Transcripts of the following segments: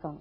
song.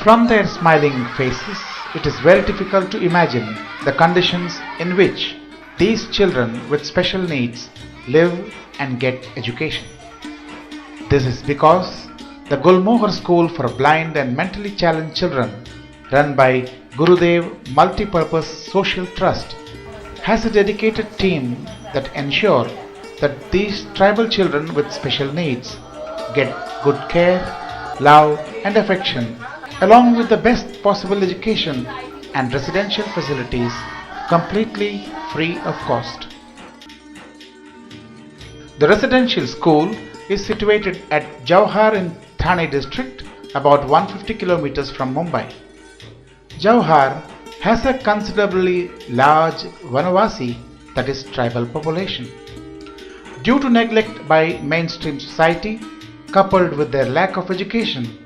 From their smiling faces, it is very difficult to imagine the conditions in which these children with special needs live and get education. This is because the Gulmohar School for Blind and Mentally Challenged Children, run by Gurudev Multipurpose Social Trust, has a dedicated team that ensure that these tribal children with special needs get good care, love and affection, along with the best possible education and residential facilities, completely free of cost. The residential school is situated at Jawhar in Thane district, about 150 kilometers from Mumbai. Jawhar has a considerably large Vanavasi, that is tribal population. Due to neglect by mainstream society, coupled with their lack of education,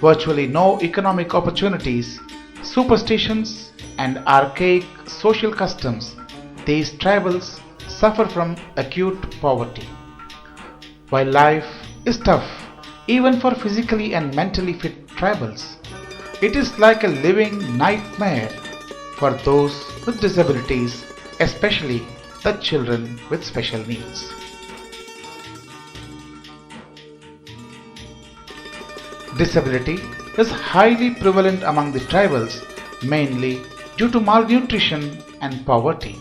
virtually no economic opportunities, superstitions and archaic social customs, these tribals suffer from acute poverty. While life is tough even for physically and mentally fit tribals, it is like a living nightmare for those with disabilities, especially the children with special needs. Disability is highly prevalent among the tribals, mainly due to malnutrition and poverty.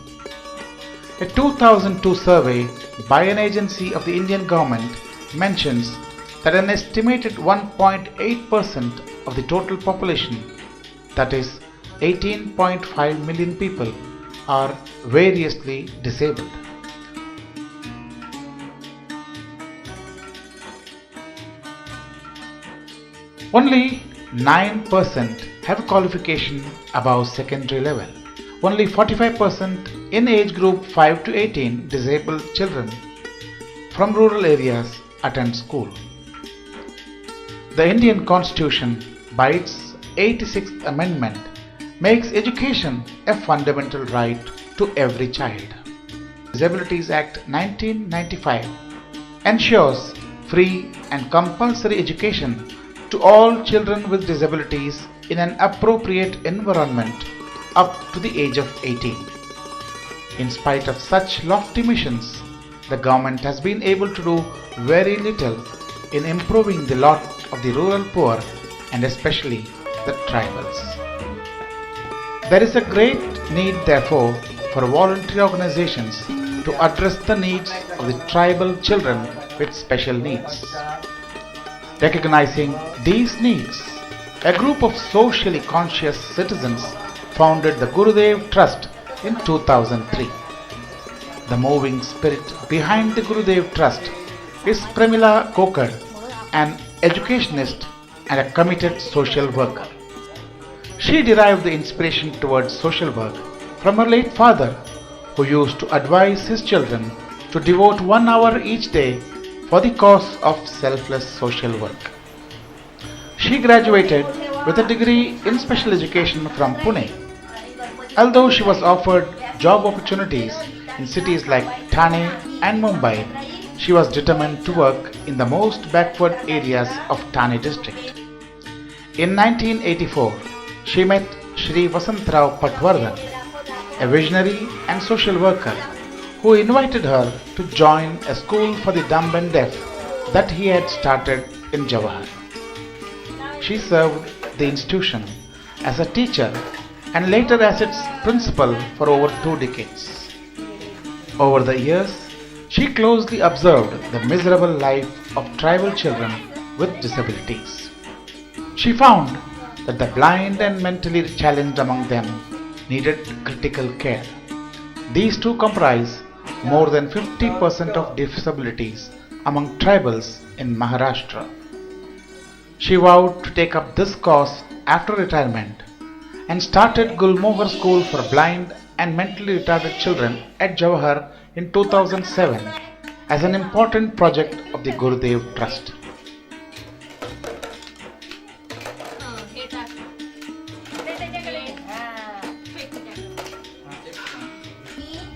A 2002 survey by an agency of the Indian government mentions that an estimated 1.8% of the total population, that is 18.5 million people, are variously disabled. Only 9% have a qualification above secondary level. Only 45% in age group 5 to 18 disabled children from rural areas attend school. The Indian Constitution, by its 86th Amendment, makes education a fundamental right to every child. Disabilities Act 1995 ensures free and compulsory education to all children with disabilities in an appropriate environment up to the age of 18. In spite of such lofty missions, the government has been able to do very little in improving the lot of the rural poor and especially the tribals. There is a great need, therefore, for voluntary organizations to address the needs of the tribal children with special needs. Recognizing these needs, a group of socially conscious citizens founded the Gurudev Trust in 2003. The moving spirit behind the Gurudev Trust is Premila Kokar, an educationist and a committed social worker. She derived the inspiration towards social work from her late father, who used to advise his children to devote 1 hour each day for the cause of selfless social work. She graduated with a degree in special education from Pune. Although she was offered job opportunities in cities like Thane and Mumbai, she was determined to work in the most backward areas of Thane district. In 1984, she met Shri Vasantrao Patwardhan, a visionary and social worker, who invited her to join a school for the dumb and deaf that he had started in Jawhar. She served the institution as a teacher and later as its principal for over 2 decades. Over the years, she closely observed the miserable life of tribal children with disabilities. She found that the blind and mentally challenged among them needed critical care. These too comprise more than 50% of disabilities among tribals in Maharashtra. She vowed to take up this cause after retirement and started Gulmohar School for blind and mentally retarded children at Jawahar in 2007 as an important project of the Gurudev Trust.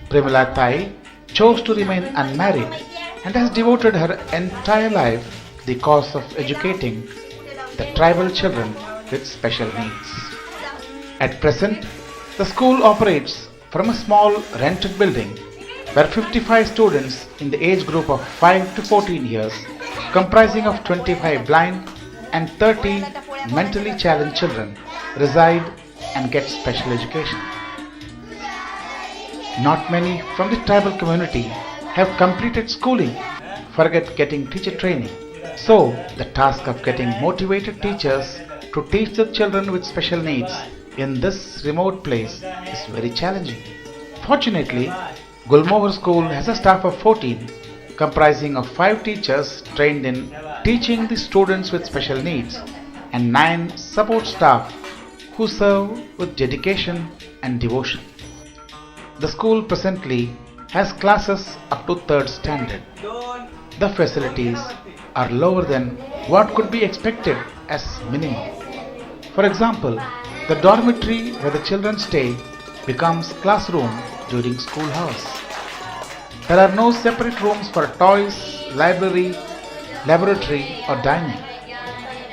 Premila Tai chose to remain unmarried and has devoted her entire life to the cause of educating the tribal children with special needs. At present, the school operates from a small rented building where 55 students in the age group of 5 to 14 years, comprising of 25 blind and 30 mentally challenged children, reside and get special education. Not many from the tribal community have completed schooling, forget getting teacher training. So, the task of getting motivated teachers to teach the children with special needs in this remote place is very challenging. Fortunately, Gulmohar School has a staff of 14, comprising of 5 teachers trained in teaching the students with special needs and 9 support staff who serve with dedication and devotion. The school presently has classes up to 3rd standard. The facilities are lower than what could be expected as minimum. For example, the dormitory where the children stay becomes classroom during school hours. There are no separate rooms for toys, library, laboratory or dining.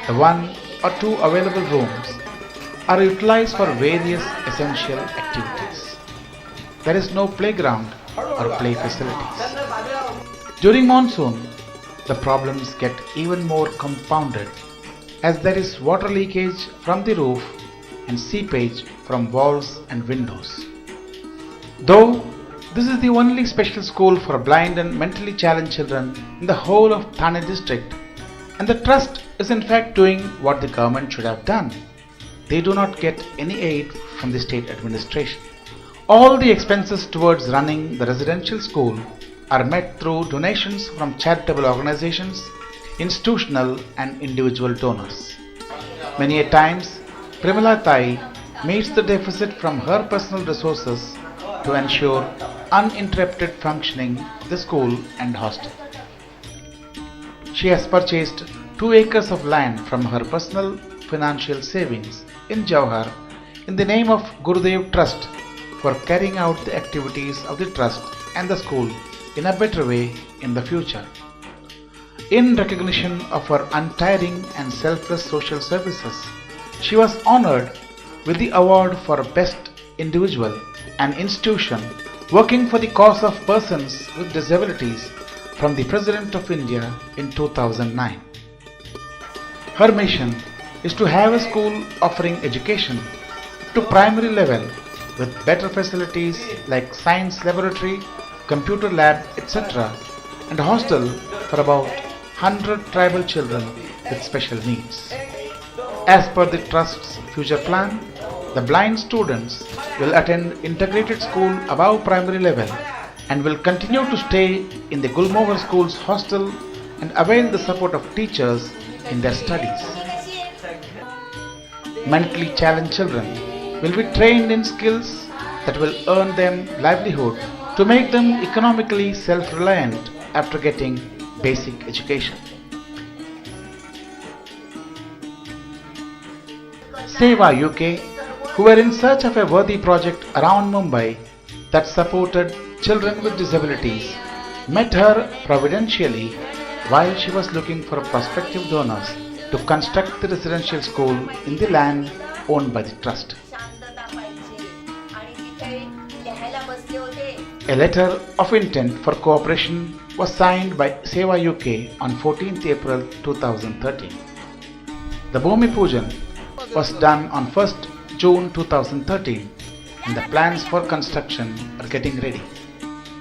The 1 or 2 available rooms are utilized for various essential activities. There is no playground or play facilities. During monsoon, the problems get even more compounded as there is water leakage from the roof and seepage from walls and windows. Though this is the only special school for blind and mentally challenged children in the whole of Thane district, and the trust is in fact doing what the government should have done. They do not get any aid from the state administration. All the expenses towards running the residential school are met through donations from charitable organizations, institutional and individual donors. Many a times, Premila Tai meets the deficit from her personal resources to ensure uninterrupted functioning of the school and hostel. She has purchased 2 acres of land from her personal financial savings in Jawahar in the name of Gurudev Trust for carrying out the activities of the trust and the school in a better way in the future. In recognition of her untiring and selfless social services, she was honored with the award for Best Individual and Institution working for the cause of persons with disabilities from the President of India in 2009. Her mission is to have a school offering education to primary level with better facilities like science laboratory, computer lab, etc. and hostel for about 100 tribal children with special needs. As per the Trust's future plan, the blind students will attend integrated school above primary level and will continue to stay in the Gulmohar School's hostel and avail the support of teachers in their studies. Mentally challenged children will be trained in skills that will earn them livelihood to make them economically self-reliant after getting basic education. Sewa UK, who were in search of a worthy project around Mumbai that supported children with disabilities, met her providentially while she was looking for prospective donors to construct the residential school in the land owned by the trust. A letter of intent for cooperation was signed by Sewa UK on 14th April 2013. The Bhumi Pujan was done on 1st June 2013 and the plans for construction are getting ready.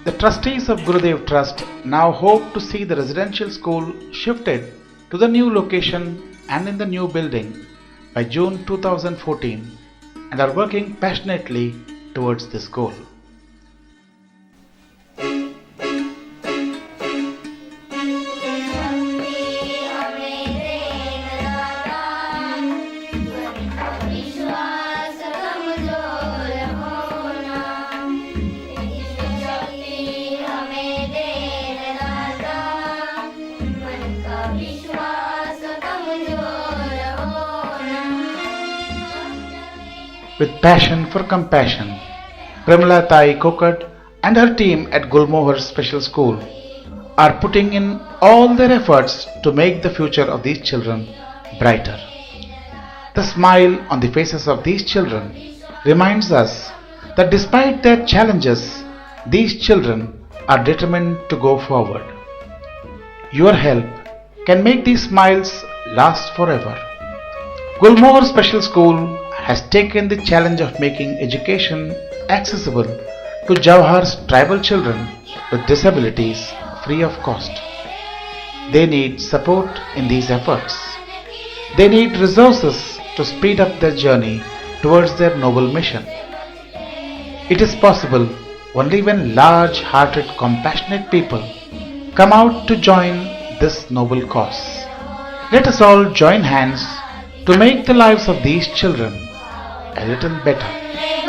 The trustees of Gurudev Trust now hope to see the residential school shifted to the new location and in the new building by June 2014 and are working passionately towards this goal. With passion for compassion, Pramila Tai Kokad and her team at Gulmohar Special School are putting in all their efforts to make the future of these children brighter. The smile on the faces of these children reminds us that despite their challenges, these children are determined to go forward. Your help can make these smiles last forever. Gulmohar Special School has taken the challenge of making education accessible to Jawahar's tribal children with disabilities free of cost. They need support in these efforts. They need resources to speed up their journey towards their noble mission. It is possible only when large-hearted, compassionate people come out to join this noble cause. Let us all join hands to make the lives of these children a little better.